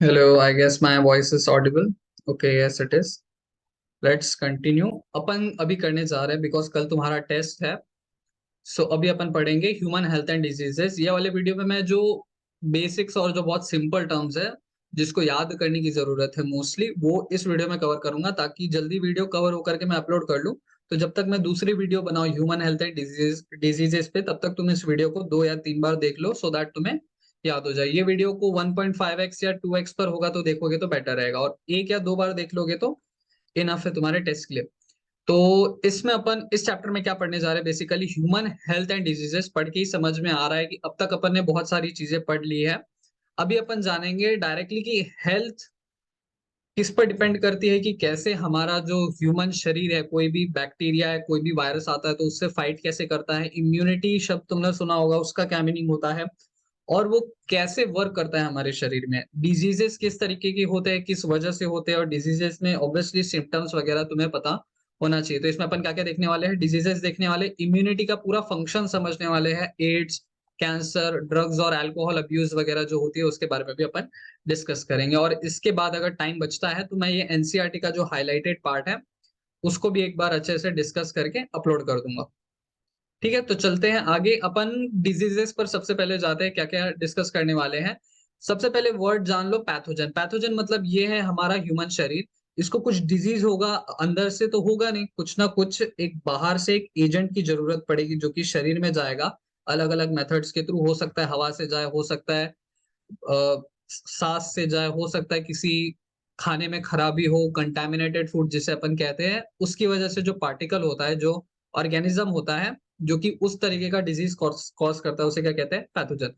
Hello, I guess my voice is audible. Okay, yes it is. Let's continue. अपन अभी करने जा रहे हैं बिकॉज कल तुम्हारा टेस्ट है. सो अभी अपन पढ़ेंगे ह्यूमन हेल्थ एंड डिजीजेस. ये वाले वीडियो में मैं जो बेसिक्स और जो बहुत सिंपल टर्म्स है जिसको याद करने की जरूरत है मोस्टली वो इस वीडियो में कवर करूंगा ताकि जल्दी वीडियो कवर होकर के मैं अपलोड कर लूं. तो जब तक मैं दूसरी वीडियो बनाऊं ह्यूमन हेल्थ एंड डिजीजेस पे तब तक तुम इस वीडियो को 2 या 3 बार देख लो सो दैट तुम्हें याद हो जाए. ये वीडियो को 1.5x या 2x पर होगा तो देखोगे तो बेटर रहेगा, और 1 या 2 बार देख लोगे तो इनफ है तुम्हारे टेस्ट के लिए. तो इसमें अपन इस चैप्टर में क्या पढ़ने जा रहे हैं, basically human health and diseases. पढ़ के ही समझ में आ रहा है कि अब तक अपन ने बहुत सारी चीजें पढ़ ली है. अभी अपन जानेंगे डायरेक्टली कि हेल्थ किस पर डिपेंड करती है, कि कैसे हमारा जो ह्यूमन शरीर है, कोई भी बैक्टीरिया है, कोई भी वायरस आता है तो उससे फाइट कैसे करता है. इम्यूनिटी शब्द तुमने सुना होगा, उसका क्या मीनिंग होता है और वो कैसे वर्क करता है हमारे शरीर में. डिजीजेस किस तरीके के होते हैं, किस वजह से होते हैं, और डिजीजेस में ऑब्वियसली सिम्टम्स वगैरह तुम्हें पता होना चाहिए. तो इसमें अपन क्या क्या देखने वाले हैं, डिजीजेस देखने वाले, इम्यूनिटी का पूरा फंक्शन समझने वाले हैं, एड्स, कैंसर, ड्रग्स और अल्कोहल अब्यूज वगैरह जो होती है उसके बारे में भी अपन डिस्कस करेंगे. और इसके बाद अगर टाइम बचता है तो मैं ये एनसीईआरटी का जो हाईलाइटेड पार्ट है उसको भी एक बार अच्छे से डिस्कस करके अपलोड कर दूंगा. ठीक है, तो चलते हैं आगे. अपन डिजीजेस पर सबसे पहले जाते हैं, क्या क्या डिस्कस करने वाले हैं. सबसे पहले वर्ड जान लो, पैथोजन. पैथोजन मतलब ये है हमारा ह्यूमन शरीर. इसको कुछ डिजीज होगा, अंदर से तो होगा नहीं, कुछ ना कुछ एक बाहर से एक एजेंट की जरूरत पड़ेगी जो कि शरीर में जाएगा. अलग अलग मेथड्स के थ्रू, हो सकता है हवा से जाए, हो सकता है सांस से जाए, हो सकता है किसी खाने में खराबी हो, कंटामिनेटेड फूड जिसे अपन कहते हैं, उसकी वजह से जो पार्टिकल होता है, जो ऑर्गेनिज्म होता है जो कि उस तरीके का डिजीज कॉज करता है, उसे क्या कहते हैं, पैथोजन.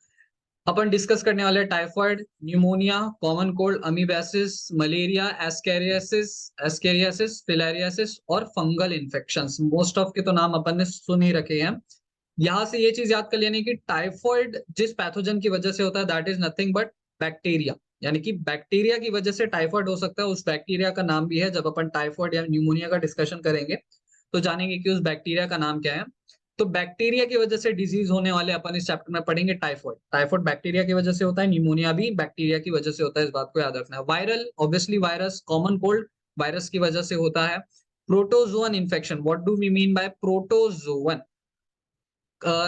अपन डिस्कस करने वाले typhoid, pneumonia, common cold, amoebiasis, malaria, ascariasis, filariasis और फंगल इन्फेक्शंस. मोस्ट ऑफ के तो नाम अपन ने सुन ही रखे हैं. यहां से ये चीज याद कर लेनी कि टाइफॉइड जिस पैथोजन की वजह से होता है that is nothing but bacteria. यानी कि बैक्टीरिया की वजह से टाइफॉइड हो सकता है, उस बैक्टीरिया का नाम भी है. जब अपन टाइफॉइड या न्यूमोनिया का डिस्कशन करेंगे तो जानेंगे कि उस बैक्टीरिया का नाम क्या है. तो बैक्टीरिया की वजह से डिजीज होने वाले अपन इस चैप्टर में पढ़ेंगे टाइफॉइड. टाइफॉइड बैक्टीरिया की वजह से होता है, न्यूमोनिया भी बैक्टीरिया की वजह से होता है, इस बात को याद रखना है. Viral, obviously virus, common cold virus की वजह से होता है. Protozoan infection, what do we mean by protozoan.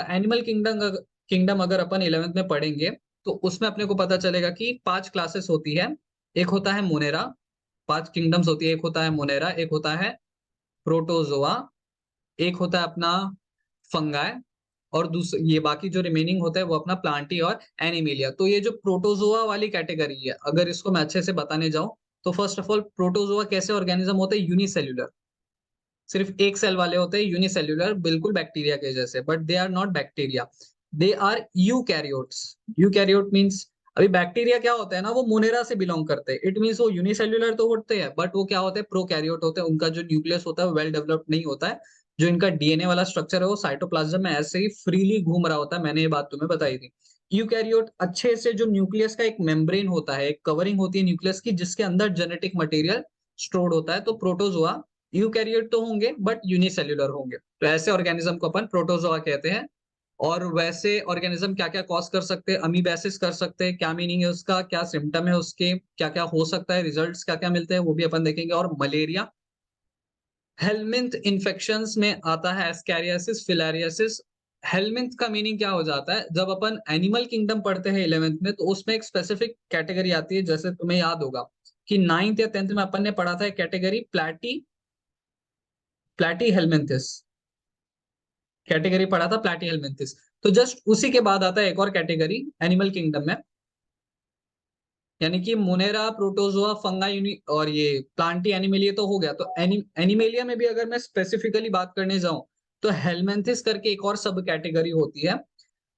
Animal kingdom अगर अपन 11th में पढ़ेंगे तो उसमें अपने को पता चलेगा कि 5 क्लासेस होती है. एक होता है मोनेरा. 5 किंगडम्स होती है, एक होता है मोनेरा, एक होता है प्रोटोजोआ, एक होता है अपना फंगाई, और दूसरे ये बाकी जो रिमेनिंग होता है वो अपना प्लांटी और एनिमिलिया. तो ये जो प्रोटोजोआ वाली कैटेगरी है, अगर इसको मैं अच्छे से बताने जाऊं तो फर्स्ट ऑफ ऑल प्रोटोजोआ कैसे ऑर्गेनिज्म होते हैं, यूनिसेल्युलर, सिर्फ एक सेल वाले होते हैं, यूनिसेल्युलर, बिल्कुल बैक्टीरिया के जैसे, but they are not bacteria, they are eukaryotes. Eukaryote means, अभी बैक्टीरिया क्या होता है ना, वो मोनेरा से बिलोंग करते हैं. इट मींस वो यूनिसेल्युलर तो होते हैं बट वो क्या होते हैं, प्रोकैरियोट होते हैं. उनका जो न्यूक्लियस होता है वेल डेवलप्ड नहीं होता है. जो इनका डीएनए वाला स्ट्रक्चर है वो साइटोप्लाज्म में ऐसे ही फ्रीली घूम रहा होता है. मैंने ये बात तुम्हें बताई थी. यूकैरियोट अच्छे से, जो न्यूक्लियस का एक मेम्ब्रेन होता है, एक कवरिंग होती है न्यूक्लियस की जिसके अंदर जेनेटिक मटेरियल स्टोर्ड होता है. तो प्रोटोजोआ यूकैरियोट तो होंगे बट यूनिसेल्युलर होंगे. तो ऐसे ऑर्गेनिज्म को अपन प्रोटोजोआ कहते हैं. और वैसे ऑर्गेनिज्म क्या क्या कॉज कर सकते हैं, अमीबेसिस कर सकते हैं, क्या मीनिंग है उसका, क्या सिम्टम है उसके, क्या क्या हो सकता है, रिजल्ट्स क्या क्या मिलते हैं, वो भी अपन देखेंगे. और मलेरिया, हेलमिंथ इन्फेक्शंस में आता है एस्कैरियासिस, फिलारियासिस. हेलमिंथ का मीनिंग क्या हो जाता है, जब अपन एनिमल किंगडम पढ़ते हैं 11th में तो उसमें एक स्पेसिफिक कैटेगरी आती है. जैसे तुम्हें याद होगा कि 9th या 10th में अपन ने पढ़ा था एक कैटेगरी प्लेटी प्लेटी हेलमिंथिस, कैटेगरी पढ़ा था प्लेटी हेलमिंथिस. तो जस्ट उसी के बाद आता है एक और कैटेगरी एनिमल किंगडम में, यानी कि मोनेरा, प्रोटोजोआ, फंगाई और ये प्लांटी एनिमेलिया तो हो गया. तो एनिमेलिया में भी अगर मैं स्पेसिफिकली बात करने जाऊं तो हेलमेंथिस करके एक और सब कैटेगरी होती है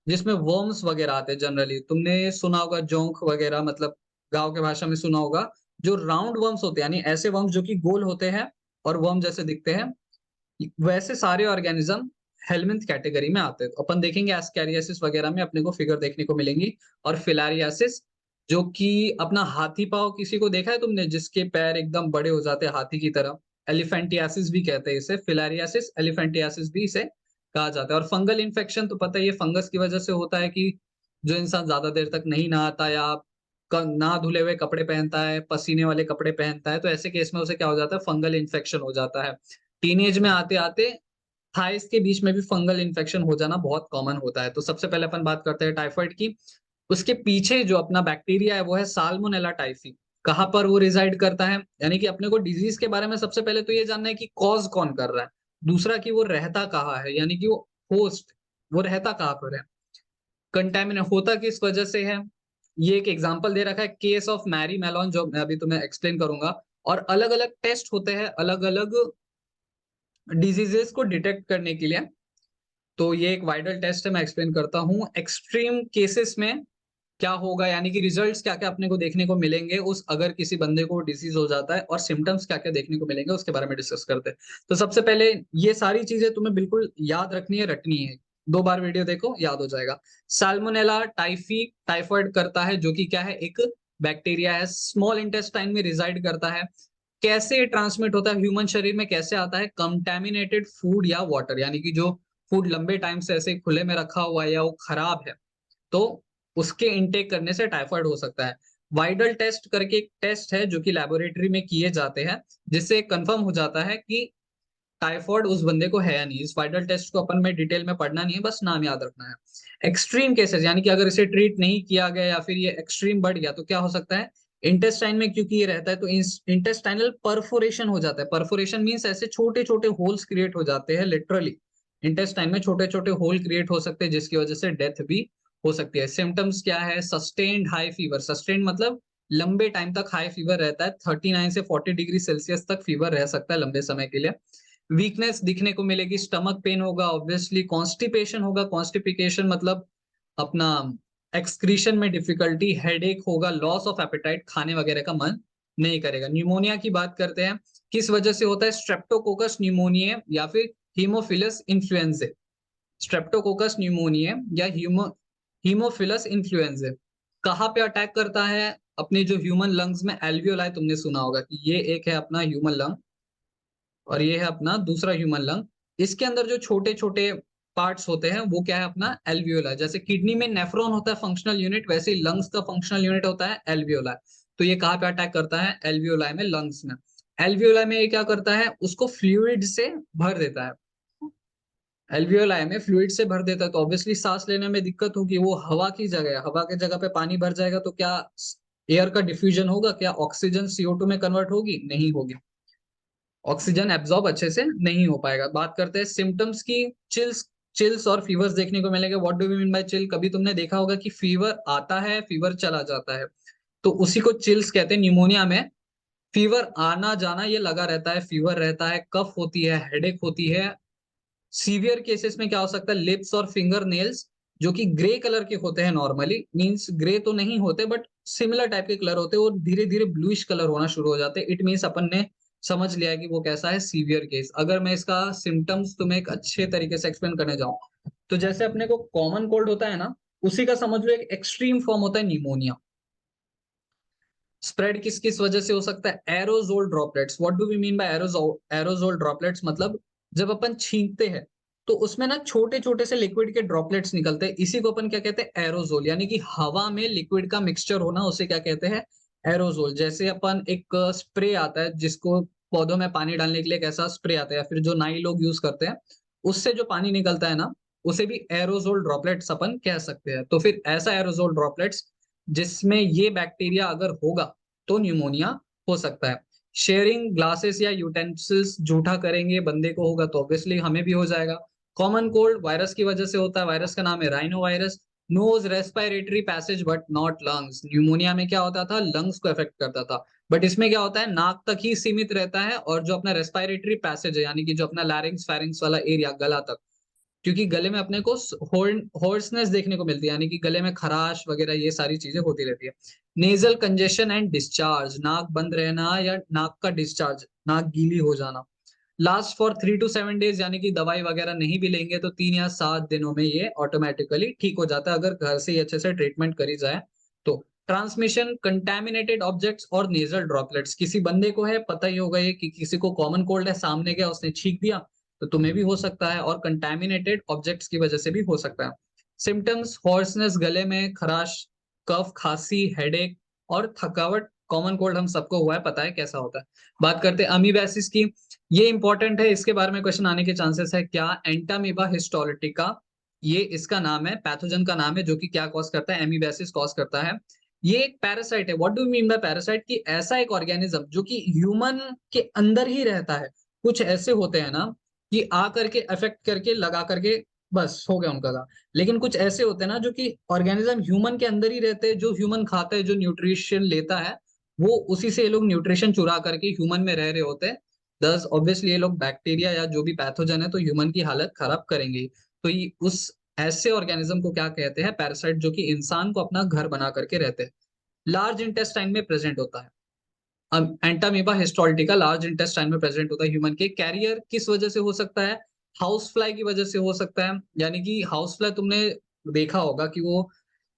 जिसमें वर्म्स वगैरह आते हैं. जनरली तुमने सुना होगा जोंक वगैरह, मतलब गांव के भाषा में सुना होगा, जो राउंड वर्म्स होते हैं, यानी ऐसे वर्म्स जो कि गोल होते हैं और वर्म जैसे दिखते हैं, वैसे सारे ऑर्गेनिज्म हेलमिंथ कैटेगरी में आते हैं. तो अपन देखेंगे एस्कैरियासिस वगैरह में अपने को फिगर देखने को मिलेंगी. और फिलारियासिस, जो कि अपना हाथी पाव, किसी को देखा है तुमने जिसके पैर एकदम बड़े हो जाते हैं हाथी की तरह, एलिफेंटियासिस भी कहते हैं इसे. फिलारियासिस, एलिफेंटियासिस भी इसे कहा जाता है. और फंगल इन्फेक्शन तो पता ही है, फंगस की वजह से होता है कि जो इंसान ज्यादा देर तक नहीं नहाता या ना धुले हुए कपड़े पहनता है, पसीने वाले कपड़े पहनता है, तो ऐसे केस में उसे क्या हो जाता है, फंगल इन्फेक्शन हो जाता है। टीनेज में आते आते थाइस के बीच में भी फंगल इन्फेक्शन हो जाना बहुत कॉमन होता है। तो सबसे पहले अपन बात करते हैं टाइफाइड की। उसके पीछे जो अपना बैक्टीरिया है वो है साल्मोनेला टाइफी। कहाँ पर वो रिजाइड करता है, यानी कि अपने को डिजीज के बारे में सबसे पहले तो ये जानना है कि कॉज कौन कर रहा है, दूसरा कि वो रहता कहाँ है, यानी कि वो होस्ट वो रहता कहाँ पर है, कंटेमिनेट होता किस वजह से है। ये एक एग्जांपल दे रखा है केस ऑफ मैरी मेलोन, जो मैं अभी तुम्हें एक्सप्लेन करूंगा। और अलग अलग टेस्ट होते हैं अलग अलग डिजीजेस को डिटेक्ट करने के लिए। तो ये एक वाइडल टेस्ट है, मैं एक्सप्लेन करता हूँ। एक्सट्रीम केसेस में क्या होगा, यानी कि रिजल्ट्स क्या क्या अपने को देखने को मिलेंगे उस अगर किसी बंदे को डिसीज हो जाता है, और सिम्टम्स क्या क्या देखने को मिलेंगे उसके बारे में डिस्कस करते हैं। तो सबसे पहले ये सारी चीजें तुम्हें बिल्कुल याद रखनी है, रटनी है। 2 बार वीडियो देखो, याद हो जाएगा। साल्मोनेला टाइफी टाइफाइड करता है, जो कि क्या है, एक बैक्टीरिया है, स्मॉल इंटेस्टाइन में रिजाइड करता है। कैसे ट्रांसमिट होता है ह्यूमन शरीर में, कैसे आता है, कंटेमिनेटेड फूड या वाटर, यानी कि जो फूड लंबे टाइम से ऐसे खुले में रखा हुआ है या वो खराब है, तो उसके इनटेक करने से टाइफाइड हो सकता है। वाइडल टेस्ट करके एक टेस्ट है जो कि लेबोरेटरी में किए जाते हैं, जिससे कंफर्म हो जाता है कि टाइफाइड उस बंदे को है या नहीं। इस वाइडल टेस्ट को अपन में डिटेल में पढ़ना नहीं है, बस नाम याद रखना है। एक्सट्रीम केसेस, यानी कि अगर इसे ट्रीट नहीं किया गया या फिर ये एक्सट्रीम बढ़ गया तो क्या हो सकता है, इंटेस्टाइन में क्योंकि ये रहता है तो इंटेस्टाइनल परफोरेशन हो जाता है। परफोरेशन मींस ऐसे छोटे छोटे होल्स क्रिएट हो जाते हैं, लिटरली इंटेस्टाइन में छोटे छोटे होल क्रिएट हो सकते हैं, जिसकी वजह से डेथ भी हो सकती है। सिम्टम्स क्या है, सस्टेन्ड हाई फीवर, सस्टेन्ड मतलब लंबे टाइम तक हाई फीवर रहता है, 39 से 40 डिग्री सेल्सियस तक फीवर रह सकता है लंबे समय के लिए। वीकनेस दिखने को मिलेगी, स्टमक पेन होगा, ऑब्वियसली कॉन्स्टिपेशन होगा, कॉन्स्टिपिकेशन मतलब अपना एक्सक्रीशन में डिफिकल्टी, हेडेक होगा, लॉस ऑफ एपेटाइट, खाने वगैरह का मन नहीं करेगा। न्यूमोनिया की बात करते हैं, किस वजह से होता है, स्ट्रेप्टोकोकस न्यूमोनिया या फिर हीमोफिलस इन्फ्लुएंजे। स्ट्रेप्टोकोकस न्यूमोनिया या हीमोफिलस इन्फ्लुएंजे कहाँ पे अटैक करता है, अपने जो ह्यूमन लंग्स में एल्वियोलाई, तुमने सुना होगा कि ये एक है अपना ह्यूमन लंग और ये है अपना दूसरा ह्यूमन लंग। इसके अंदर जो छोटे छोटे पार्ट्स होते हैं वो क्या है, अपना एल्वियोला। जैसे किडनी में नेफ्रॉन होता है फंक्शनल यूनिट, वैसे ही लंग्स का फंक्शनल यूनिट होता है एल्वियोला। तो ये कहाँ पे अटैक करता है, एल्वियोलाई में, लंग्स में। एल्वियोलाई में ये क्या करता है, उसको फ्लूइड से भर देता है। एल्वियोलाई में फ्लूइड से भर देता है तो ऑब्वियसली सांस लेने में दिक्कत होगी। वो हवा की जगह है, हवा की जगह पे पानी भर जाएगा तो क्या एयर का डिफ्यूजन होगा, क्या ऑक्सीजन CO2 में कन्वर्ट होगी, नहीं होगी। ऑक्सीजन एब्जॉर्ब अच्छे से नहीं हो पाएगा। बात करते हैं सिम्टम्स की। चिल्स चिल्स और फीवर्स देखने को मिलेगा। What do we mean by chill, कभी तुमने देखा होगा कि फीवर आता है फीवर चला जाता है, तो उसी को चिल्स कहते हैं। न्यूमोनिया में फीवर आना जाना ये लगा रहता है, फीवर रहता है, कफ होती है, हेडेक होती है। सीवियर केसेस में क्या हो सकता है, लिप्स और फिंगर नेल्स जो कि ग्रे कलर के होते हैं, नॉर्मली मींस ग्रे तो नहीं होते बट सिमिलर टाइप के कलर होते हैं, और धीरे धीरे ब्लूइश कलर होना शुरू हो जाते हैं। इट मींस अपन ने समझ लिया कि वो कैसा है, सीवियर केस। अगर मैं इसका सिम्टम्स तुम्हें एक अच्छे तरीके से एक्सप्लेन करने जाऊं, तो जैसे अपने को कॉमन कोल्ड होता है ना, उसी का समझ लो एक एक्सट्रीम फॉर्म होता है निमोनिया। स्प्रेड किस किस वजह से हो सकता है, aerosol droplets. What do we mean by aerosol droplets, मतलब जब अपन छींकते हैं तो उसमें ना छोटे छोटे से लिक्विड के ड्रॉपलेट्स निकलते हैं, इसी को अपन क्या कहते हैं, एरोजोल। यानी कि हवा में लिक्विड का मिक्सचर होना, उसे क्या कहते हैं, एरोजोल। जैसे अपन एक स्प्रे आता है जिसको पौधों में पानी डालने के लिए, एक ऐसा स्प्रे आता है या फिर जो नाई लोग यूज करते हैं, उससे जो पानी निकलता है ना, उसे भी एरोजोल ड्रॉपलेट्स अपन कह सकते हैं। तो फिर ऐसा एरोजोल ड्रॉपलेट्स जिसमें ये बैक्टीरिया अगर होगा तो न्यूमोनिया हो सकता है। शेयरिंग ग्लासेस या यूटेंसिल्स जूठा करेंगे बंदे को होगा तो ऑब्वियसली हमें भी हो जाएगा। कॉमन कोल्ड वायरस की वजह से होता है, वायरस का नाम है rhino virus. Nose respiratory passage but not lungs. Pneumonia में क्या होता था, लंग्स को इफेक्ट करता था, बट इसमें क्या होता है, नाक तक ही सीमित रहता है, और जो अपना रेस्पिरेटरी पैसेज है, यानी कि जो अपना लैरिंग्स फेरिंग्स वाला एरिया, गला तक, क्योंकि गले में अपने को होर्सनेस देखने को मिलती है, यानी कि गले में खराश वगैरह ये सारी चीजें होती रहती है। नेजल कंजेशन एंड डिस्चार्ज, नाक बंद रहना या नाक का डिस्चार्ज, नाक गीली हो जाना। लास्ट फॉर 3 to 7 days, यानी कि दवाई वगैरह नहीं भी लेंगे तो 3 या 7 दिनों में ये ऑटोमेटिकली ठीक हो जाता है, अगर घर से ही अच्छे से ट्रीटमेंट करी जाए तो। ट्रांसमिशन कंटेमिनेटेड ऑब्जेक्ट्स और नेजल ड्रॉपलेट्स, किसी बंदे को है, पता ही होगा ये कि किसी को कॉमन कोल्ड है, सामने गया उसने छींक दिया, तो तुम्हें भी हो सकता है, और कंटेमिनेटेड ऑब्जेक्ट्स की वजह से भी हो सकता है। सिम्टम्स हॉर्सनेस, गले में खराश, कफ, खांसी, हेडेक और थकावट। कॉमन कोल्ड हम सबको हुआ है, पता है कैसा होता है। बात करते हैं अमीबैसिस की। ये इंपॉर्टेंट है, इसके बारे में क्वेश्चन आने के चांसेस है। क्या? एंटामीबा हिस्टोलिटिका, ये इसका नाम है, पैथोजन का नाम है, जो कि क्या कॉज करता है? एमीबैसिस कॉज करता है। ये एक पैरासाइट है। What do mean by parasite? कि ऐसा एक ऑर्गेनिज्म जो कि ह्यूमन के अंदर ही रहता है। कुछ ऐसे होते हैं ना कि आ करके अफेक्ट करके लगा करके बस हो गया उनका काम। लेकिन कुछ ऐसे होते हैं ना जो कि ऑर्गेनिज्म ह्यूमन के अंदर ही रहते हैं, जो ह्यूमन खाता है, जो न्यूट्रिशन लेता है, वो उसी से ये लोग न्यूट्रिशन चुरा करके ह्यूमन में रह रहे होते हैं। दस ऑब्वियसली ये लोग बैक्टीरिया या जो भी पैथोजन है तो ह्यूमन की हालत खराब करेंगे। तो ये उस ऐसे ऑर्गेनिज्म को क्या कहते हैं? पैरासाइट, जो कि इंसान को अपना घर बना करके रहते हैं। लार्ज इंटेस्टाइन में प्रेजेंट होता है। एंटामीबा हिस्टोल्टिका लार्ज इंटेस्टाइन में प्रेजेंट होता है ह्यूमन के। कैरियर किस वजह से हो सकता है? हाउस फ्लाई की वजह से हो सकता है। यानी कि हाउस फ्लाई तुमने देखा होगा कि वो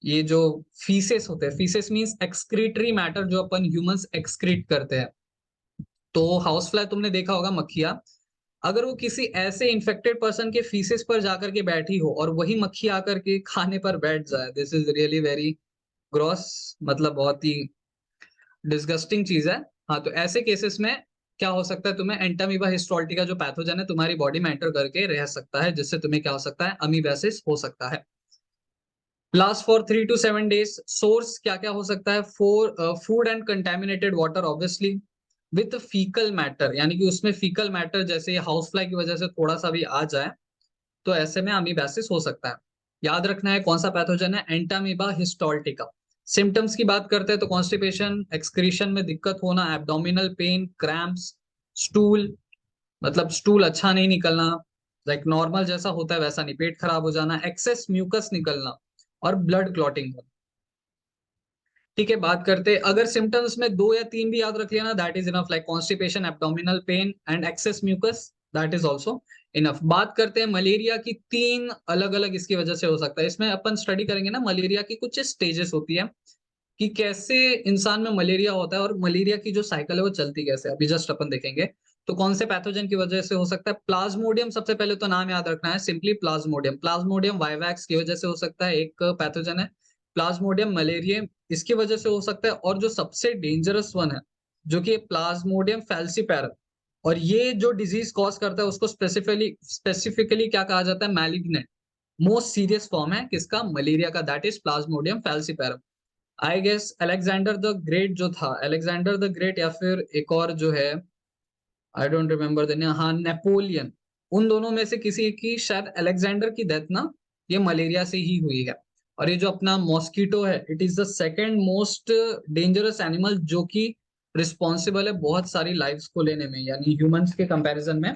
ये जो फीसेस होते हैं, फीसेस मींस एक्सक्रीटरी मैटर, जो अपन ह्यूमंस एक्सक्रीट करते हैं। तो हाउस फ्लाई तुमने देखा होगा, मक्खियां। अगर वो किसी ऐसे इन्फेक्टेड पर्सन के फीसेस पर जाकर के बैठी हो और वही मक्खी आकर के खाने पर बैठ जाए, this is really very gross, मतलब बहुत ही डिस्गस्टिंग चीज है। हाँ, तो ऐसे केसेस में क्या हो सकता है? तुम्हें एंटामीबा हिस्टोल्टिका जो पैथोजन है तुम्हारी बॉडी में एंटर करके रह सकता है, जिससे तुम्हें क्या हो सकता है? अमीबैसिस हो सकता है। Last for 3 to 7 days। Source क्या क्या हो सकता है? For food and contaminated water obviously, with faecal matter, यानी कि उसमें फीकल मैटर जैसे हाउस फ्लाई की वजह से थोड़ा सा भी आ जाए तो ऐसे में अमीबैसिस हो सकता है। याद रखना है कौन सा पैथोजन है? एंटामीबा हिस्टोल्टिका। सिम्टम्स की बात करते हैं तो कॉन्स्टिपेशन, एक्सक्रीशन में दिक्कत होना, एब्डोमिनल पेन, क्रैम्प्स, स्टूल, मतलब स्टूल अच्छा नहीं निकलना, लाइक नॉर्मल जैसा होता है वैसा नहीं, पेट खराब हो जाना, एक्सेस म्यूकस निकलना और ब्लड क्लॉटिंग होना। ठीक है, बात करते हैं अगर सिम्टम्स में 2 या 3 भी याद रख लेना, that is enough, like constipation, abdominal pain and excess mucus, that is also enough. बात करते हैं मलेरिया की। 3 अलग अलग इसकी वजह से हो सकता है। इसमें अपन स्टडी करेंगे ना मलेरिया की कुछ स्टेजेस होती है कि कैसे इंसान में मलेरिया होता है और मलेरिया की जो साइकिल है वो चलती कैसे है, अभी जस्ट अपन देखेंगे। तो कौन से पैथोजन की वजह से हो सकता है? प्लाज्मोडियम, सबसे पहले तो नाम याद रखना है, सिंपली प्लाज्मोडियम। प्लाज्मोडियम वाइवैक्स की वजह से हो सकता है, एक पैथोजन है प्लाज्मोडियम मलेरियम, इसकी वजह से हो सकता है। और जो सबसे डेंजरस वन है जो कि प्लाज्मोडियम फैल्सीपैरम, और ये जो डिजीज कॉज करता है उसको स्पेसिफिकली क्या कहा जाता है? मैलिग्नेंट। मोस्ट सीरियस फॉर्म है किसका? मलेरिया का, that is plasmodium falciparum. I guess Alexander the great जो था, अलेक्जेंडर द ग्रेट, या फिर एक और जो है, I don't remember the name, हाँ नेपोलियन, उन दोनों में से किसी की, शायद अलेक्जेंडर की डेथ ना ये मलेरिया से ही हुई है। और ये जो अपना मॉस्किटो है, it is the second most dangerous animal जो कि रिस्पॉन्सिबल है बहुत सारी लाइव्स को लेने में, यानी ह्यूमंस के कंपैरिजन में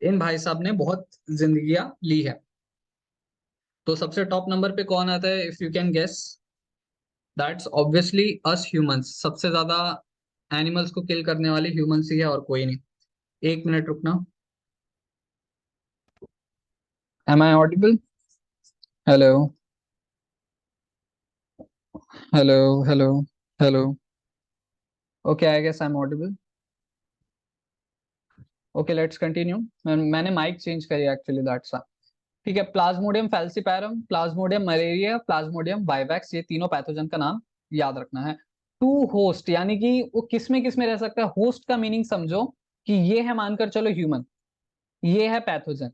इन भाई साहब ने बहुत जिंदगियां ली है। तो सबसे टॉप नंबर पे कौन आता है? If you can guess, that's obviously us humans. सबसे ज्यादा एनिमल्स को किल करने वाले ह्यूमंस ही है और कोई नहीं। 1 मिनट रुकना। Am I audible? Hello, hello, hello, hello. Okay, I guess I am audible. Okay, let's continue. मैंने माइक चेंज करी एक्चुअली, दैट्स। ठीक है, plasmodium falciparum, plasmodium malaria, plasmodium vivax, ये तीनों पैथोजन का नाम याद रखना है। टू होस्ट, यानी कि वो किस में रह सकता है? होस्ट का मीनिंग समझो कि ये है, मानकर चलो ह्यूमन, ये है पैथोजन,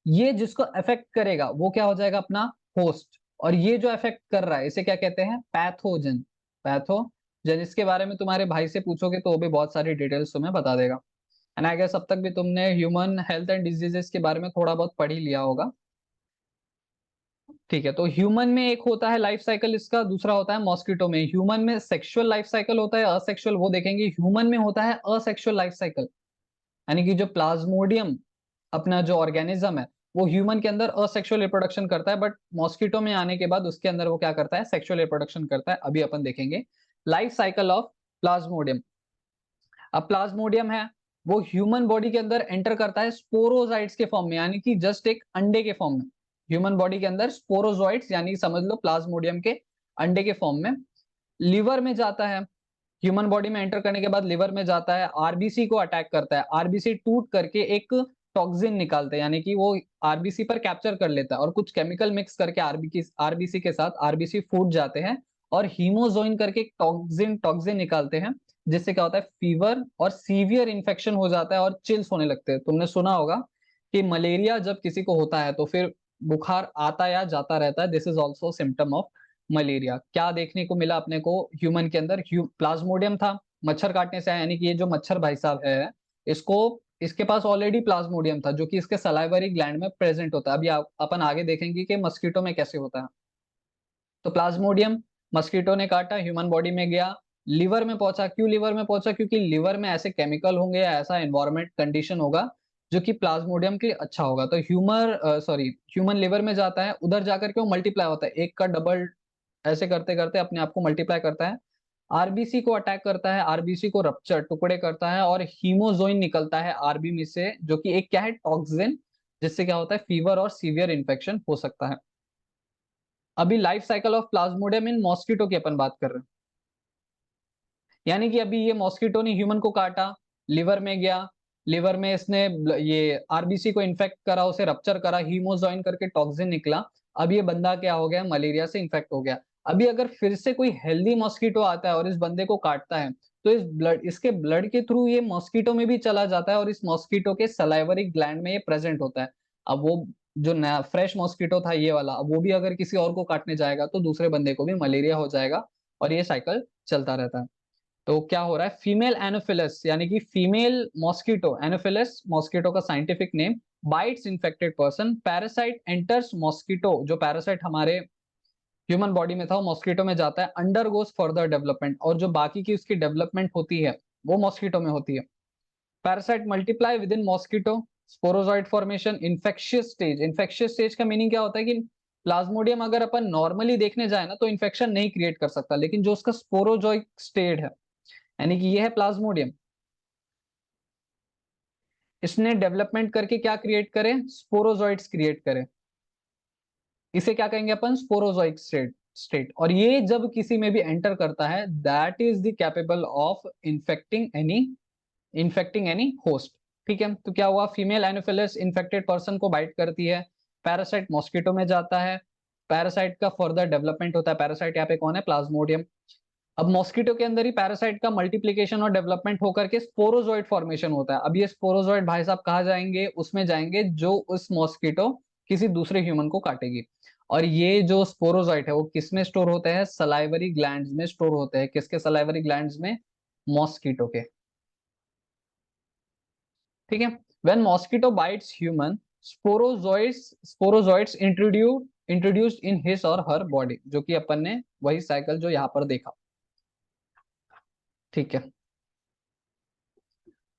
ये जिसको अफेक्ट करेगा वो क्या हो जाएगा? अपना होस्ट। और ये जो अफेक्ट कर रहा है इसे क्या कहते हैं? पैथोजन। पैथोजन, इसके बारे में तुम्हारे भाई से पूछोगे तो वो भी बहुत सारी डिटेल्स तुम्हें बता देगा। एंड आई गेस अब तक भी तुमने ह्यूमन हेल्थ एंड डिजीजेस के बारे में थोड़ा बहुत पढ़ ही लिया होगा। ठीक है, तो ह्यूमन में एक होता है लाइफ साइकिल इसका, दूसरा होता है मॉस्किटो में। ह्यूमन में सेक्सुअल लाइफ साइकिल होता है, असेक्सुअल वो देखेंगे। ह्यूमन में होता है असेक्सुअल लाइफ साइकिल, यानी कि जो प्लाज्मोडियम अपना जो ऑर्गेनिज्म है वो ह्यूमन के अंदर असेक्सुअल रिप्रोडक्शन करता है, बट मॉस्किटो में आने के बाद उसके अंदर वो क्या करता है? सेक्सुअल रिप्रोडक्शन करता है। अभी अपन देखेंगे लाइफ साइकिल ऑफ प्लाज्मोडियम। अब प्लाज्मोडियम है वो ह्यूमन बॉडी के अंदर एंटर करता है स्पोरोजाइट्स के फॉर्म में, यानी कि जस्ट एक अंडे के फॉर्म में। ह्यूमन बॉडी के अंदर स्पोरोजोइट्स, यानी समझ लो प्लाज्मोडियम के अंडे के फॉर्म में। लिवर में जाता है, ह्यूमन बॉडी में एंटर करने के बाद लिवर में जाता है, आरबीसी को अटैक करता है, आरबीसी टूट करके एक टॉक्सिन निकालते हैं, यानी कि वो आरबीसी पर कैप्चर कर लेता है और कुछ केमिकल मिक्स करके आरबीसी के साथ आरबीसी फूट जाते हैं और हीमोजोइन करके टॉक्सिन टॉक्सिन निकालते हैं, जिससे क्या होता है फीवर और सीवियर इन्फेक्शन हो जाता है और चिल्स होने लगते हैं। तुमने सुना होगा कि मलेरिया जब किसी को होता है तो फिर बुखार आता या जाता रहता है, this is also symptom of malaria. क्या देखने को मिला अपने को ह्यूमन के अंदर? प्लाज्मोडियम था, मच्छर काटने से आया, यानी कि ये जो मच्छर भाई साहब है इसको, इसके पास ऑलरेडी प्लाज्मोडियम था जो कि इसके सलाइवरी ग्लैंड में प्रेजेंट होता है। अभी अपन आगे देखेंगे कि मस्कीटो में कैसे होता है। तो प्लाज्मोडियम मस्कीटो ने काटा, ह्यूमन बॉडी में गया, लिवर में पहुंचा। क्यों लिवर में पहुंचा? क्योंकि लिवर में ऐसे केमिकल होंगे या ऐसा एनवायरमेंट कंडीशन होगा जो कि प्लाज्मोडियम के लिए अच्छा होगा। तो ह्यूमन लिवर में जाता है, उधर जाकर के वो मल्टीप्लाई होता है, एक का डबल ऐसे करते करते अपने आप को मल्टीप्लाई करता है, आरबीसी को अटैक करता है, आरबीसी को रप्चर टुकड़े करता है और हीमोजोइन निकलता है आरबी में से, जो कि एक क्या है टॉक्सिन, जिससे क्या होता है फीवर और सीवियर इन्फेक्शन हो सकता है। अभी life cycle of Plasmodium in mosquito की अपन बात कर रहे हैं, यानी कि अभी ये मॉस्किटो ने ह्यूमन को काटा, लिवर में गया, लिवर में इसने ये आरबीसी को इन्फेक्ट करा, उसे रप्चर करा, हीमोजॉइन करके टॉक्सिन निकला। अब ये बंदा क्या हो गया? मलेरिया से इन्फेक्ट हो गया। अभी अगर फिर से कोई हेल्दी मॉस्किटो आता है और इस बंदे को काटता है तो इसके ब्लड के थ्रू ये मॉस्किटो में भी चला जाता है और इस मॉस्किटो के सलाइवरी ग्लैंड में ये प्रेजेंट होता है। अब वो जो नया फ्रेश मॉस्किटो था ये वाला, अब वो भी अगर किसी और को काटने जाएगा तो दूसरे बंदे को भी मलेरिया हो जाएगा और ये साइकिल चलता रहता है। तो क्या हो रहा है? फीमेल एनोफिलस यानी कि फीमेल मॉस्किटो, एनोफिलस मॉस्किटो का scientific name, bytes infected person, parasite enters mosquito, जो पैरासाइट हमारे ह्यूमन बॉडी में था वो मॉस्किटो में जाता है, अंडरगोस फर्दर डेवलपमेंट, और जो बाकी की उसकी डेवलपमेंट होती है वो मॉस्किटो में होती है। Parasite multiply with in mosquito, sporozoite formation, infectious stage. Infectious stage का मीनिंग क्या होता है कि प्लाज्मोडियम अगर अपन नॉर्मली देखने जाए ना तो इन्फेक्शन नहीं क्रिएट कर सकता, लेकिन जो उसका स्पोरोजॉइक स्टेज है, यानी कि ये है प्लाज्मोडियम, इसने डेवलपमेंट करके क्या क्रिएट करे? स्पोरोजॉइट्स क्रिएट करे। इसे क्या कहेंगे अपन? स्पोरोजॉइक स्टेट। और ये जब किसी में भी एंटर करता है that is the capable of infecting any host. ठीक है, तो क्या हुआ? फीमेल एनोफिलस इन्फेक्टेड पर्सन को बाइट करती है, पैरासाइट मॉस्किटो में जाता है, पैरासाइट का फर्दर डेवलपमेंट होता है। पैरासाइट यहाँ पे कौन है? प्लाज्मोडियम। अब मॉस्किटो के अंदर ही पैरासाइट का मल्टीप्लिकेशन और डेवलपमेंट होकर के स्पोरोजॉइड फॉर्मेशन होता है। अब ये स्पोरोजॉइड भाई साहब कहाँ जाएंगे? उसमें जाएंगे जो उस मॉस्किटो किसी दूसरे ह्यूमन को काटेगी। और ये जो स्पोरोजॉइड है वो किसमें स्टोर होते हैं? सलाइवरी ग्लैंड्स में स्टोर होते हैं। किसके सलाइवरी ग्लैंड्स में? मॉस्किटो के। ठीक है, when mosquito bytes human, sporozoites introduced in his और हर बॉडी, जो कि अपन ने वही साइकिल जो यहाँ पर देखा। ठीक है,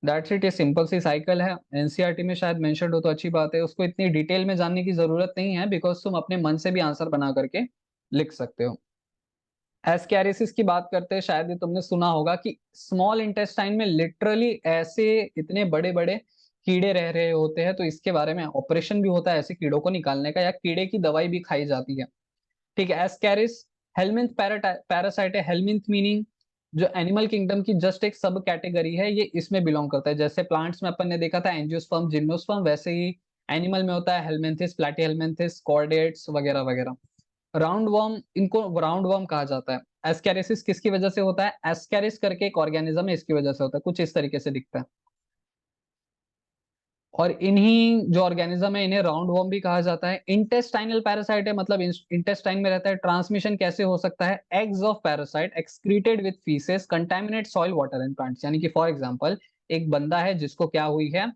दैट्स इट, ये सिंपल सी साइकिल है, एनसीईआरटी में शायद मेंशन्ड हो तो अच्छी बात है। उसको इतनी डिटेल में जानने की जरूरत नहीं है बिकॉज तुम अपने मन से भी आंसर बना करके लिख सकते हो। एस्कैरिसिस की बात करते हैं, शायद ये तुमने सुना होगा कि स्मॉल इंटेस्टाइन में लिटरली ऐसे इतने बड़े बड़े कीड़े रह रहे होते हैं, तो इसके बारे में ऑपरेशन भी होता है ऐसे कीड़ों को निकालने का, या कीड़े की दवाई भी खाई जाती है। ठीक है, एस्कैरिस हेलमिंथ पैरासाइट है। हेलमिंथ मीनिंग जो एनिमल किंगडम की जस्ट एक सब कैटेगरी है, ये इसमें बिलोंग करता है। जैसे प्लांट्स में अपन ने देखा था एंजियोस्पर्म जिम्नोस्पर्म, वैसे ही एनिमल में होता है हेलमिंथिस, प्लैटीहेलमिंथिस, कॉर्डेट्स वगैरह वगैरह। राउंड वर्म, इनको राउंड वर्म कहा जाता है। एस्कैरिसिस किसकी वजह से होता है? एस्कैरिस करके एक ऑर्गेनिज्म है, इसकी वजह से होता है, कुछ इस तरीके से दिखता है। और इन्हीं जो ऑर्गेनिज्म है इन्हें राउंड वर्म भी कहा जाता है। इंटेस्टाइनल पैरासाइट है, मतलब इंटेस्टाइन में रहता है। ट्रांसमिशन कैसे हो सकता है? Eggs of parasite excreted with faeces contaminate soil water and plants, यानी कि फॉर एग्जांपल एक बंदा है जिसको क्या हुई है?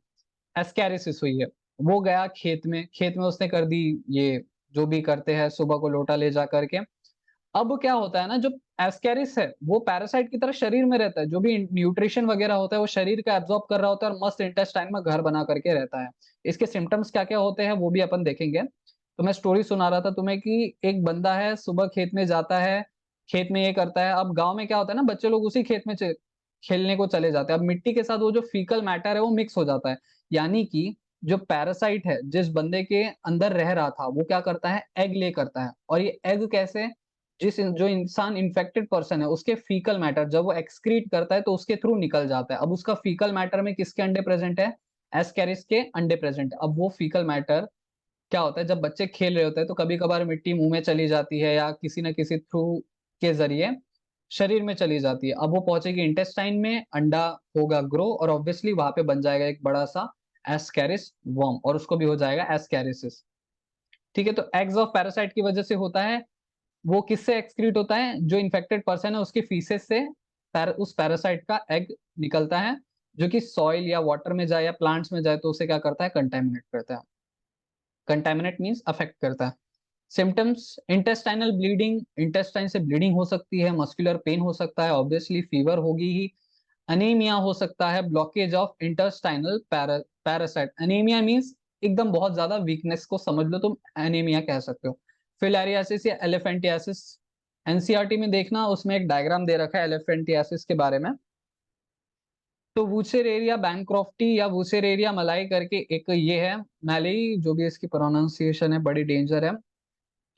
एस्कैरिसिस हुई है, वो गया खेत में, खेत में उसने कर दी ये जो भी करते हैं सुबह को लोटा ले जा करके। अब क्या होता है ना, जो एस्कैरिस है वो पैरासाइट की तरह शरीर में रहता है, जो भी न्यूट्रिशन वगैरह होता है वो शरीर का एब्जॉर्ब कर रहा होता है और मस्त इंटेस्टाइन में घर बना करके रहता है। इसके सिम्टम्स क्या क्या होते हैं वो भी अपन देखेंगे। तो मैं स्टोरी सुना रहा था तुम्हें कि एक बंदा है सुबह खेत में जाता है, खेत में ये करता है। अब गांव में क्या होता है ना, बच्चे लोग उसी खेत में खेलने को चले जाते हैं। अब मिट्टी के साथ वो जो फीकल मैटर है वो मिक्स हो जाता है, यानी कि जो पैरासाइट है जिस बंदे के अंदर रह रहा था वो क्या करता है? एग ले करता है। और ये एग कैसे? जो इंसान इन्फेक्टेड पर्सन है उसके फीकल मैटर जब वो एक्सक्रीट करता है तो उसके थ्रू निकल जाता है। अब उसका फीकल मैटर में किसके अंडे प्रेजेंट है? एस्केरिस के अंडे प्रेजेंट। अब वो फीकल मैटर क्या होता है, जब बच्चे खेल रहे होते हैं तो कभी कभार मिट्टी मुंह में चली जाती है या किसी न किसी थ्रू के जरिए शरीर में चली जाती है। अब वो पहुंचेगी इंटेस्टाइन में, अंडा होगा ग्रो और ऑब्वियसली वहां पे बन जाएगा एक बड़ा सा एस्केरिस वर्म और उसको भी हो जाएगा एस्केरिसिस। ठीक है, तो एग्स ऑफ पैरासाइट की वजह से होता है। वो किससे एक्सक्रीट होता है, जो इन्फेक्टेड पर्सन है उसके फीसेस से उस पैरासाइट का एग निकलता है, जो कि सॉइल या वाटर में जाए या प्लांट्स में जाए तो उसे क्या करता है, कंटेमिनेट करता है। कंटेमिनेट मीन्स अफेक्ट करता है। सिम्टम्स, इंटेस्टाइनल ब्लीडिंग, इंटेस्टाइन से ब्लीडिंग हो सकती है, मस्कुलर पेन हो सकता है, ऑब्वियसली फीवर होगी ही, अनीमिया हो सकता है, blockage of intestinal parasite. Anaemia means एकदम बहुत ज्यादा वीकनेस को समझ लो तुम एनीमिया कह सकते हो। फिलारियासिस या एलिफेंटियासिस, एनसीईआरटी में देखना, उसमें एक डायग्राम दे रखा है एलिफेंटियासिस के बारे में। तो वुचेरेरिया बैंक्रॉफ्टी या वुचेरेरिया मलाई करके एक ये है मैलेई, जो भी इसकी प्रोनाउंसिएशन है बड़ी डेंजर है।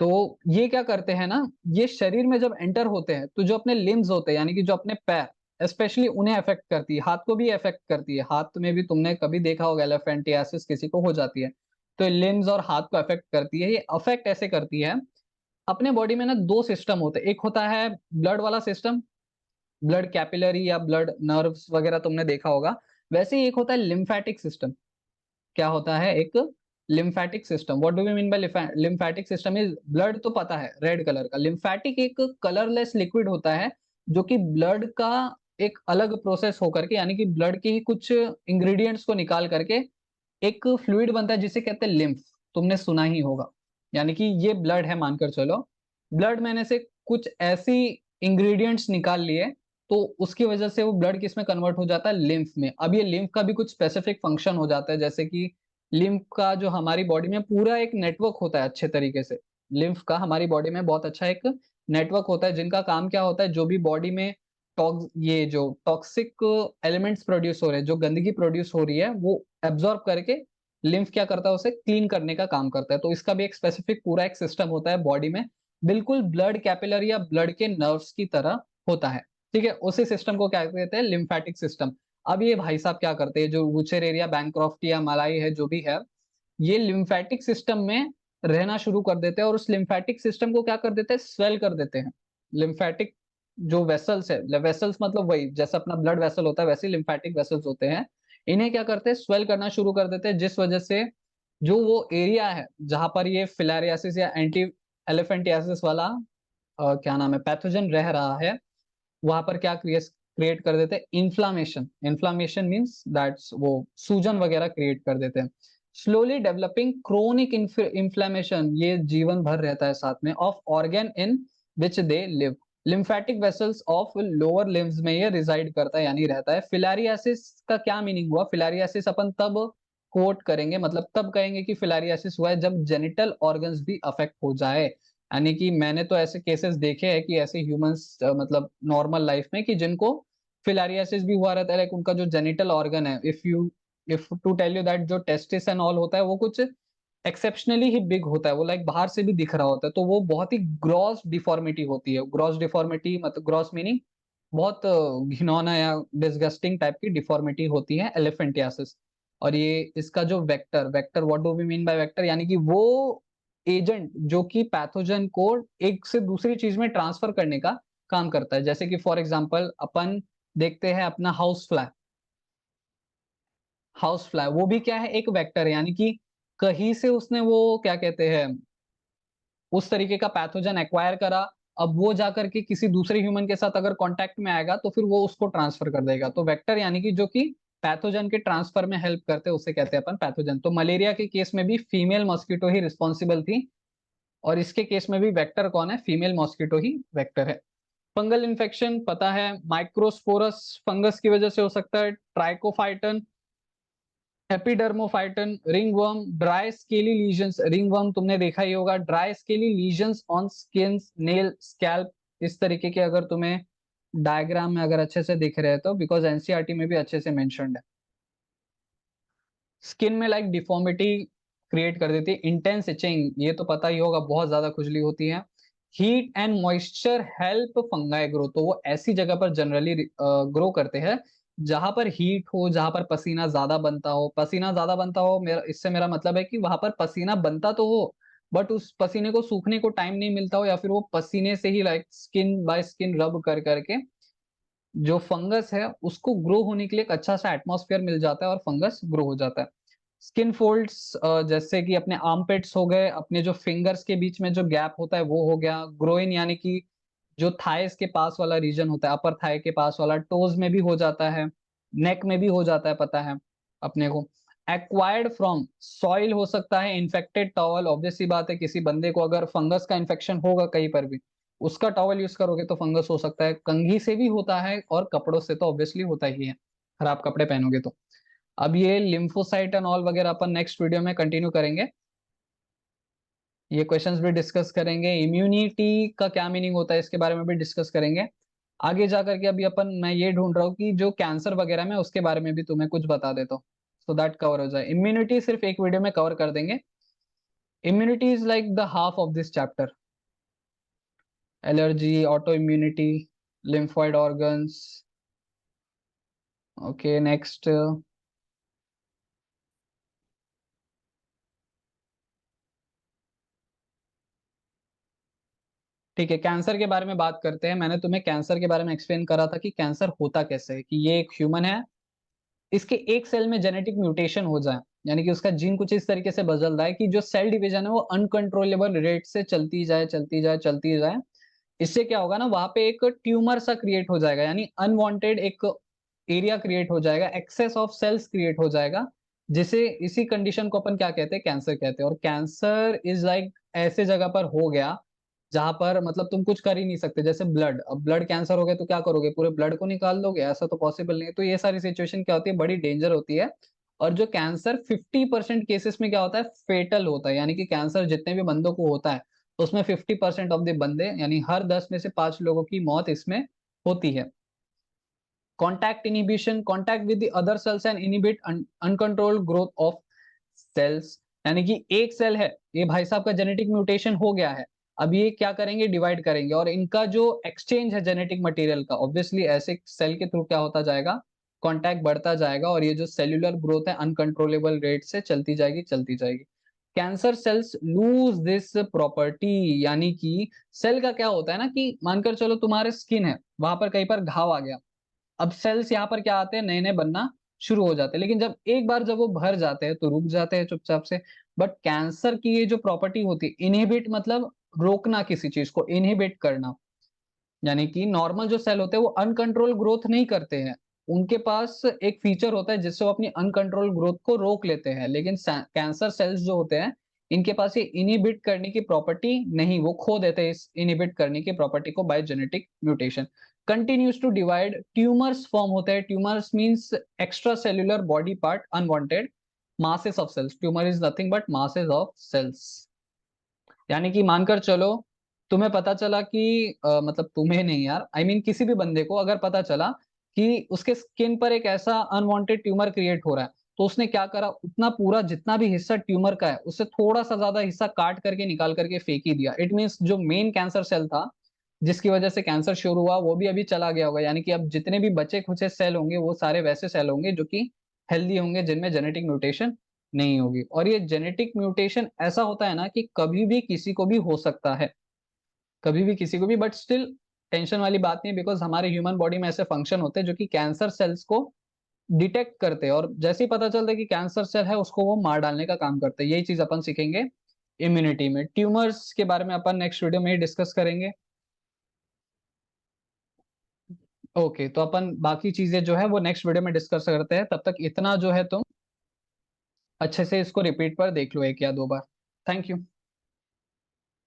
तो ये क्या करते हैं ना, ये शरीर में जब एंटर होते हैं तो जो अपने लिम्स होते हैं यानी कि जो अपने पैर स्पेशली उन्हें अफेक्ट करती है, हाथ को भी अफेक्ट करती है। हाथ में भी तुमने कभी देखा होगा एलिफेंटियासिस किसी को हो जाती है तो लिम्स और हाथ को अफेक्ट करती है। ये अफेक्ट ऐसे करती है, अपने बॉडी में ना दो सिस्टम होते हैं, एक होता है ब्लड वाला सिस्टम, ब्लड कैपिलरी या ब्लड नर्व्स वगैरह तुमने देखा होगा। वैसे ही एक होता है लिम्फेटिक सिस्टम। क्या होता है, एक lymphatic system. What do we mean by lymphatic system is, blood तो पता है रेड कलर का, लिम्फेटिक एक कलरलेस लिक्विड होता है जो कि ब्लड का एक अलग प्रोसेस होकर के यानी कि ब्लड के ही कुछ इंग्रेडिएंट्स को निकाल करके एक फ्लूइड बनता है जिसे कहते हैं लिम्फ। तुमने सुना ही होगा, यानी कि ये ब्लड है मानकर चलो, ब्लड मैंने से कुछ ऐसी इंग्रेडिएंट्स निकाल लिए तो उसकी वजह से वो ब्लड किस में कन्वर्ट हो जाता है, लिम्फ में। अब ये लिम्फ का भी कुछ स्पेसिफिक फंक्शन हो जाता है, जैसे कि लिम्फ का जो हमारी बॉडी में पूरा एक नेटवर्क होता है अच्छे तरीके से। लिम्फ का हमारी बॉडी में बहुत अच्छा एक नेटवर्क होता है जिनका काम क्या होता है, जो भी बॉडी में ये जो टॉक्सिक एलिमेंट्स प्रोड्यूस हो रहे हैं, जो गंदगी प्रोड्यूस हो रही है, वो एब्जॉर्ब करके लिम्फ क्या करता है, उसे क्लीन करने का काम करता है। तो इसका भी एक स्पेसिफिक पूरा एक सिस्टम होता है बॉडी में, बिल्कुल ब्लड कैपिलरी या ब्लड के नर्व्स की तरह होता है। ठीक है, उसी सिस्टम को क्या कहते हैं, लिम्फेटिक सिस्टम। अब ये भाई साहब क्या करते हैं, जो वुचेरेरिया बैंक्रॉफ्टी या मलाई है जो भी है, ये लिम्फेटिक सिस्टम में रहना शुरू कर देते हैं और उस लिम्फेटिक सिस्टम को क्या कर देते हैं, स्वेल कर देते हैं। लिम्फेटिक जो वेसल्स है, वेसल्स मतलब वही जैसे अपना ब्लड वेसल होता है वैसे लिम्फेटिक वेसल्स होते हैं, इन्हें क्या करते हैं, स्वेल करना शुरू कर देते हैं, जिस वजह से जो वो एरिया है जहां पर ये फिलारियासिस या एंटी एलिफेंटियासिस वाला क्या नाम है पैथोजन रह रहा है, वहां पर क्या क्रिएट कर देते हैं, इन्फ्लामेशन। इन्फ्लामेशन मींस दैट्स वो सूजन वगैरह क्रिएट कर देते हैं। स्लोली डेवलपिंग क्रोनिक इन्फ्लामेशन, ये जीवन भर रहता है साथ में, of organ in which they live. Lymphatic vessels of lower limbs में ये रिजाइड करता है यानी रहता है। फिलारियासिस का क्या मीनिंग हुआ, फिलारियासिस अपन तब कोट करेंगे, मतलब तब कहेंगे कि फिलारियासिस हुआ है जब जेनिटल ऑर्गन्स भी अफेक्ट हो जाए। यानी कि मैंने तो ऐसे केसेस देखे हैं कि ऐसे ह्यूमंस मतलब नॉर्मल लाइफ में कि जिनको फिलारियासिस भी हुआ रहता है, लाइक उनका जो जेनिटल ऑर्गन है, if to tell you that जो टेस्टिस एंड ऑल होता है वो कुछ एक्सेप्शनली ही बिग होता है, वो लाइक बाहर से भी दिख रहा होता है, तो वो बहुत ही ग्रॉस डिफॉर्मिटी होती है। ग्रॉस डिफॉर्मिटी मतलब ग्रॉस मीनिंग बहुत घिनौना या डिसगस्टिंग टाइप की डिफॉर्मिटी होती है एलिफेंटियासिस। और ये इसका जो vector, vector what do we mean by vector, यानी कि वो एजेंट जो कि पैथोजन को एक से दूसरी चीज में ट्रांसफर करने का काम करता है। जैसे कि फॉर एग्जांपल अपन देखते हैं अपना हाउस फ्लाई, हाउस फ्लाई वो भी क्या है, एक वेक्टर है, यानी कि कहीं से उसने वो क्या कहते हैं उस तरीके का पैथोजन एक्वायर करा, अब वो जाकर के किसी दूसरे ह्यूमन के साथ अगर कांटेक्ट में आएगा तो फिर वो उसको ट्रांसफर कर देगा। तो वेक्टर यानी कि जो कि पैथोजन के ट्रांसफर में हेल्प करते हैं उसे कहते हैं अपन पैथोजन। तो मलेरिया के केस में भी फीमेल मॉस्किटो ही रिस्पॉन्सिबल थी और इसके केस में भी वेक्टर कौन है, फीमेल मॉस्किटो ही वेक्टर है। फंगल इन्फेक्शन पता है, माइक्रोस्पोरस फंगस की वजह से हो सकता है, trichophyton, Epidermophyton, ringworm, dry scaly lesions. Ringworm तुमने देखा ही होगा, dry scaly lesions on skin, nail, scalp, इस तरीके के अगर तुम्हें डायग्राम में अगर अच्छे से दिख रहे हैं तो, बिकॉज एनसीईआरटी में भी अच्छे से मेंशन्ड है। स्किन में लाइक डिफॉर्मिटी क्रिएट कर देती है, इंटेंस इचिंग, ये तो पता ही होगा, बहुत ज्यादा खुजली होती है। Heat and moisture help fungi grow, तो वो ऐसी जगह पर जनरली ग्रो करते हैं जहां पर हीट हो, जहां पर पसीना ज्यादा बनता हो, पसीना ज्यादा बनता हो, मेरा इससे मेरा मतलब है कि वहां पर पसीना बनता तो हो, बट उस पसीने को सूखने को टाइम नहीं मिलता हो, या फिर वो पसीने से ही लाइक स्किन बाय स्किन रब कर करके जो फंगस है उसको ग्रो होने के लिए एक अच्छा सा एटमॉस्फेयर मिल जाता है और फंगस ग्रो हो जाता है। स्किन फोल्ड्स जैसे कि अपने आर्मपिट्स हो गए, अपने जो फिंगर्स के बीच में जो गैप होता है वो हो गया, ग्रोइन यानी कि जो थाइस के पास वाला रीजन होता है, अपर थाई के पास वाला, टोज में भी हो जाता है, नेक में भी हो जाता है, पता है अपने को। एक्वायर्ड फ्रॉम सॉइल हो सकता है, इन्फेक्टेड टॉवल, ऑब्वियस सी बात है किसी बंदे को अगर फंगस का इन्फेक्शन होगा कहीं पर भी, उसका टॉवल यूज करोगे तो फंगस हो सकता है, कंघी से भी होता है और कपड़ों से तो ऑब्वियसली होता ही है, खराब कपड़े पहनोगे तो। अब ये लिम्फोसाइट एंड ऑल वगैरह अपन नेक्स्ट वीडियो में कंटिन्यू करेंगे, ये क्वेश्चंस भी डिस्कस करेंगे, इम्यूनिटी का क्या मीनिंग होता है इसके बारे में भी डिस्कस करेंगे आगे जा करके। अभी अपन मैं ये ढूंढ रहा हूँ कि जो कैंसर वगैरह में उसके बारे में भी तुम्हें कुछ बता देता हूँ, सो दैट कवर हो जाए। इम्यूनिटी सिर्फ एक वीडियो में कवर कर देंगे। Immunity is like the half of this chapter. Allergy, auto immunity, lymphoid organs. Okay next. ठीक है, कैंसर के बारे में बात करते हैं। मैंने तुम्हें कैंसर के बारे में एक्सप्लेन करा था कि कैंसर होता कैसे है, कि ये एक ह्यूमन है, इसके एक सेल में जेनेटिक म्यूटेशन हो जाए, यानी कि उसका जीन कुछ इस तरीके से बदल रहा है कि जो सेल डिवीजन है वो अनकंट्रोलेबल रेट से चलती जाए चलती जाए चलती जाए। इससे क्या होगा ना, वहां पे एक ट्यूमर सा क्रिएट हो जाएगा, यानी अनवांटेड एक एरिया क्रिएट हो जाएगा, एक्सेस ऑफ सेल्स क्रिएट हो जाएगा, जिसे इसी कंडीशन को अपन क्या कहते हैं, कैंसर कहते हैं। और कैंसर इज लाइक ऐसे जगह पर हो गया जहां पर मतलब तुम कुछ कर ही नहीं सकते, जैसे ब्लड, अब ब्लड कैंसर हो गया तो क्या करोगे, पूरे ब्लड को निकाल दोगे, ऐसा तो पॉसिबल नहीं है। तो ये सारी सिचुएशन क्या होती है, बड़ी डेंजर होती है। और जो कैंसर 50% केसेस में क्या होता है, फेटल होता है, यानी कि कैंसर जितने भी बंदों को होता है तो उसमें 50% ऑफ द बंदे, यानी हर 10 में से 5 लोगों की मौत इसमें होती है। Contact inhibition, contact with the other cells and inhibit uncontrolled growth of cells, यानी कि एक सेल है, ये भाई साहब का जेनेटिक म्यूटेशन हो गया है, अब ये क्या करेंगे, डिवाइड करेंगे, और इनका जो एक्सचेंज है जेनेटिक मटेरियल का, ऑब्वियसली ऐसे सेल के थ्रू क्या होता जाएगा, कॉन्टैक्ट बढ़ता जाएगा, और ये जो सेल्यूलर ग्रोथ है अनकंट्रोलेबल रेट से चलती जाएगी चलती जाएगी। Cancer cells lose this property, यानी कि सेल का क्या होता है ना, कि मानकर चलो तुम्हारे स्किन है, वहां पर कहीं पर घाव आ गया, अब सेल्स यहाँ पर क्या आते हैं, नए नए बनना शुरू हो जाते हैं, लेकिन जब एक बार जब वो भर जाते हैं तो रुक जाते हैं चुपचाप से। बट कैंसर की ये जो प्रॉपर्टी होती है, इनहिबिट मतलब रोकना, किसी चीज को इनहिबिट करना, यानी कि नॉर्मल जो सेल होते हैं वो अनकंट्रोल ग्रोथ नहीं करते हैं, उनके पास एक फीचर होता है जिससे वो अपनी अनकंट्रोल ग्रोथ को रोक लेते हैं, लेकिन कैंसर सेल्स जो होते हैं इनके पास ये इनहिबिट करने की प्रॉपर्टी नहीं, वो खो देते हैं इस इनहिबिट करने की प्रॉपर्टी को by genetic mutation. Continues to divide, tumours form होते हैं, tumours means extra cellular body part unwanted masses of cells, tumor is nothing but masses of cells। यानी कि मानकर चलो तुम्हें पता चला कि मतलब तुम्हें नहीं यार, आई I मीन किसी भी बंदे को अगर पता चला कि उसके स्किन पर एक ऐसा अनवांटेड ट्यूमर क्रिएट हो रहा है, तो उसने क्या करा, उतना पूरा जितना भी हिस्सा ट्यूमर का है उससे थोड़ा सा ज्यादा हिस्सा काट करके निकाल करके फेंक ही दिया। इट मीन्स जो मेन कैंसर सेल था जिसकी वजह से कैंसर शुरू हुआ वो भी अभी चला गया होगा, यानी कि अब जितने भी बचे खुचे सेल होंगे वो सारे वैसे सेल होंगे जो कि हेल्दी होंगे, जिनमें जेनेटिक म्यूटेशन नहीं होगी। और ये जेनेटिक म्यूटेशन ऐसा होता है ना कि कभी भी किसी को भी हो सकता है, कभी भी किसी को भी, बट स्टिल टेंशन वाली बात नहीं, बिकॉज हमारे ह्यूमन बॉडी में ऐसे फंक्शन होते हैं जो कि कैंसर सेल्स को डिटेक्ट करते हैं, और जैसे ही पता चलता है कि कैंसर सेल है उसको वो मार डालने का काम करते हैं। यही चीज अपन सीखेंगे इम्यूनिटी में। ट्यूमर्स के बारे में अपन नेक्स्ट वीडियो में ही डिस्कस करेंगे। ओके, तो अपन बाकी चीजें जो है वो नेक्स्ट वीडियो में डिस्कस करते हैं, तब तक इतना जो है तुम अच्छे से इसको रिपीट पर देख लो एक या दो बार। Thank you.